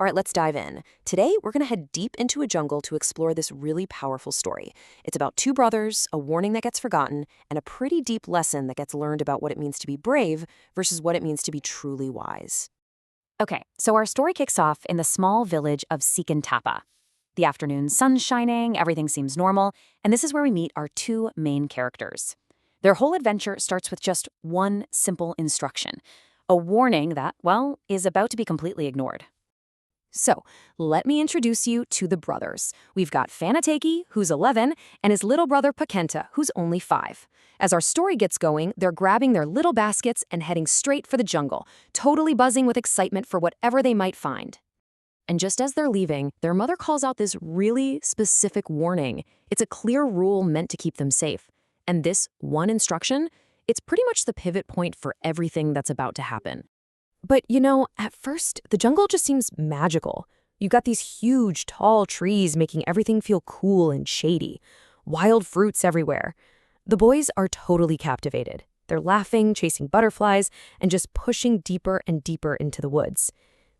All right, let's dive in. Today, we're going to head deep into a jungle to explore this really powerful story. It's about two brothers, a warning that gets forgotten, and a pretty deep lesson that gets learned about what it means to be brave versus what it means to be truly wise. Okay, so our story kicks off in the small village of Sikantapa. The afternoon sun's shining, everything seems normal, and this is where we meet our two main characters. Their whole adventure starts with just one simple instruction, a warning that, well, is about to be completely ignored. So, let me introduce you to the brothers. We've got Fanateki, who's 11, and his little brother Pakenta, who's only 5. As our story gets going, they're grabbing their little baskets and heading straight for the jungle, totally buzzing with excitement for whatever they might find. And just as they're leaving, their mother calls out this really specific warning. It's a clear rule meant to keep them safe. And this one instruction, it's pretty much the pivot point for everything that's about to happen. But at first, the jungle just seems magical. You've got these huge, tall trees making everything feel cool and shady. Wild fruits everywhere. The boys are totally captivated. They're laughing, chasing butterflies, and just pushing deeper and deeper into the woods.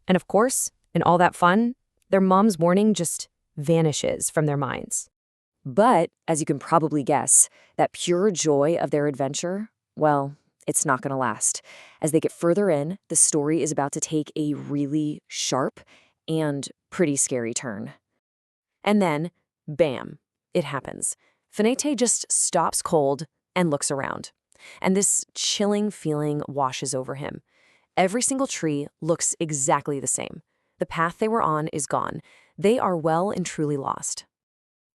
And of course, in all that fun, their mom's warning just vanishes from their minds. But, as you can probably guess, that pure joy of their adventure, well, it's not going to last. As they get further in, the story is about to take a really sharp and pretty scary turn. And then, bam, it happens. Finete just stops cold and looks around. And this chilling feeling washes over him. Every single tree looks exactly the same. The path they were on is gone. They are well and truly lost.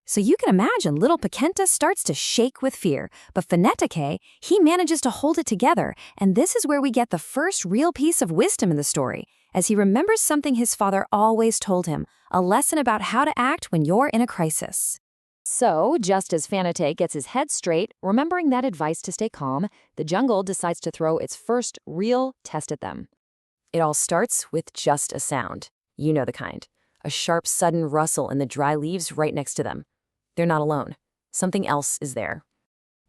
So you can imagine little Pakenta starts to shake with fear, but Finetake, he manages to hold it together, and this is where we get the first real piece of wisdom in the story, as he remembers something his father always told him, a lesson about how to act when you're in a crisis. So, just as Fanate gets his head straight, remembering that advice to stay calm, the jungle decides to throw its first real test at them. It all starts with just a sound. You know the kind. A sharp, sudden rustle in the dry leaves right next to them. They're not alone. Something else is there.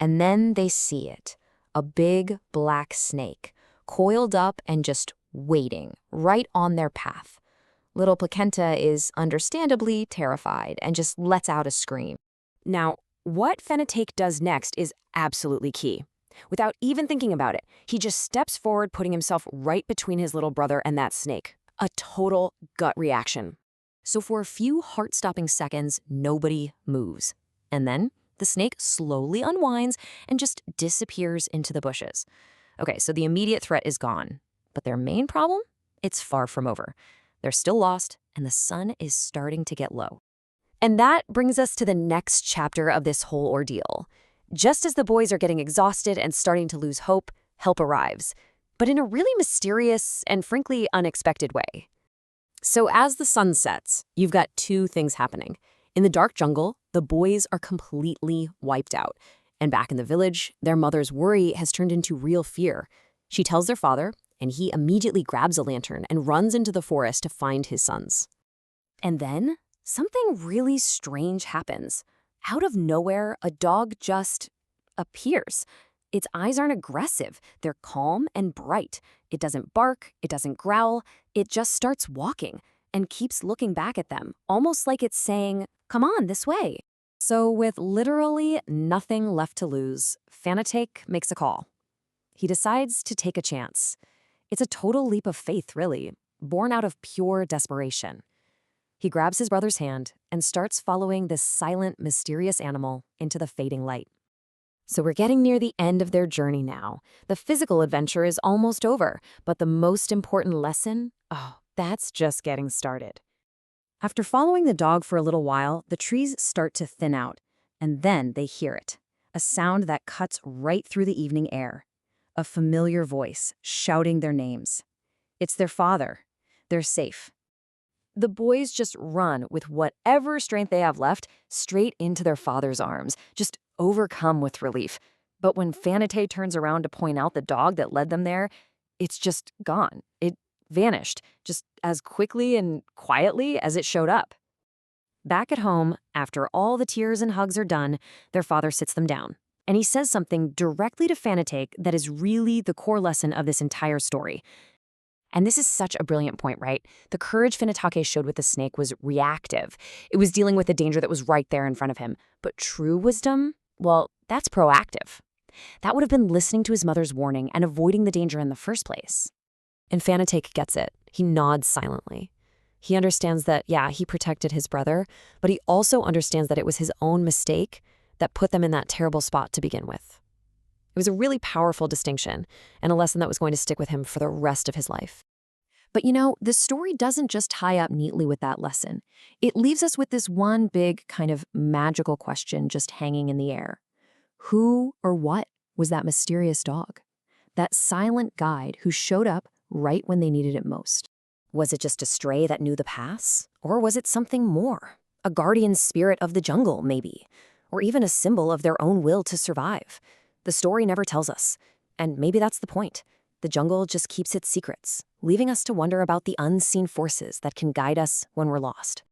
And then they see it. A big black snake, coiled up and just waiting right on their path. Little Placenta is understandably terrified and just lets out a scream. Now, what Fenatake does next is absolutely key. Without even thinking about it, he just steps forward, putting himself right between his little brother and that snake. A total gut reaction. So for a few heart-stopping seconds, nobody moves. And then the snake slowly unwinds and just disappears into the bushes. Okay, so the immediate threat is gone. But their main problem? It's far from over. They're still lost, and the sun is starting to get low. And that brings us to the next chapter of this whole ordeal. Just as the boys are getting exhausted and starting to lose hope, help arrives. But in a really mysterious and frankly unexpected way. So as the sun sets, you've got two things happening. In the dark jungle, the boys are completely wiped out. And back in the village, their mother's worry has turned into real fear. She tells their father, and he immediately grabs a lantern and runs into the forest to find his sons. And then, something really strange happens. Out of nowhere, a dog just appears. Its eyes aren't aggressive. They're calm and bright. It doesn't bark. It doesn't growl. It just starts walking and keeps looking back at them, almost like it's saying, "Come on, this way." So with literally nothing left to lose, Fanatake makes a call. He decides to take a chance. It's a total leap of faith, really, born out of pure desperation. He grabs his brother's hand and starts following this silent, mysterious animal into the fading light. So we're getting near the end of their journey now. The physical adventure is almost over, but the most important lesson, that's just getting started. After following the dog for a little while, the trees start to thin out, and then they hear it, a sound that cuts right through the evening air. A familiar voice shouting their names. It's their father. They're safe. The boys just run with whatever strength they have left straight into their father's arms, just overcome with relief. But when Fanate turns around to point out the dog that led them there, it's just gone. It vanished, just as quickly and quietly as it showed up. Back at home, after all the tears and hugs are done, their father sits them down. And he says something directly to Fanatake that is really the core lesson of this entire story. And this is such a brilliant point, right? The courage Finitake showed with the snake was reactive. It was dealing with a danger that was right there in front of him. But true wisdom, well, that's proactive. That would have been listening to his mother's warning and avoiding the danger in the first place. And Fanatake gets it. He nods silently. He understands that, yeah, he protected his brother, but he also understands that it was his own mistake that put them in that terrible spot to begin with. It was a really powerful distinction and a lesson that was going to stick with him for the rest of his life. But the story doesn't just tie up neatly with that lesson. It leaves us with this one big kind of magical question just hanging in the air. Who or what was that mysterious dog? That silent guide who showed up right when they needed it most? Was it just a stray that knew the pass? Or was it something more? A guardian spirit of the jungle, maybe? Or even a symbol of their own will to survive? The story never tells us. And maybe that's the point. The jungle just keeps its secrets, leaving us to wonder about the unseen forces that can guide us when we're lost.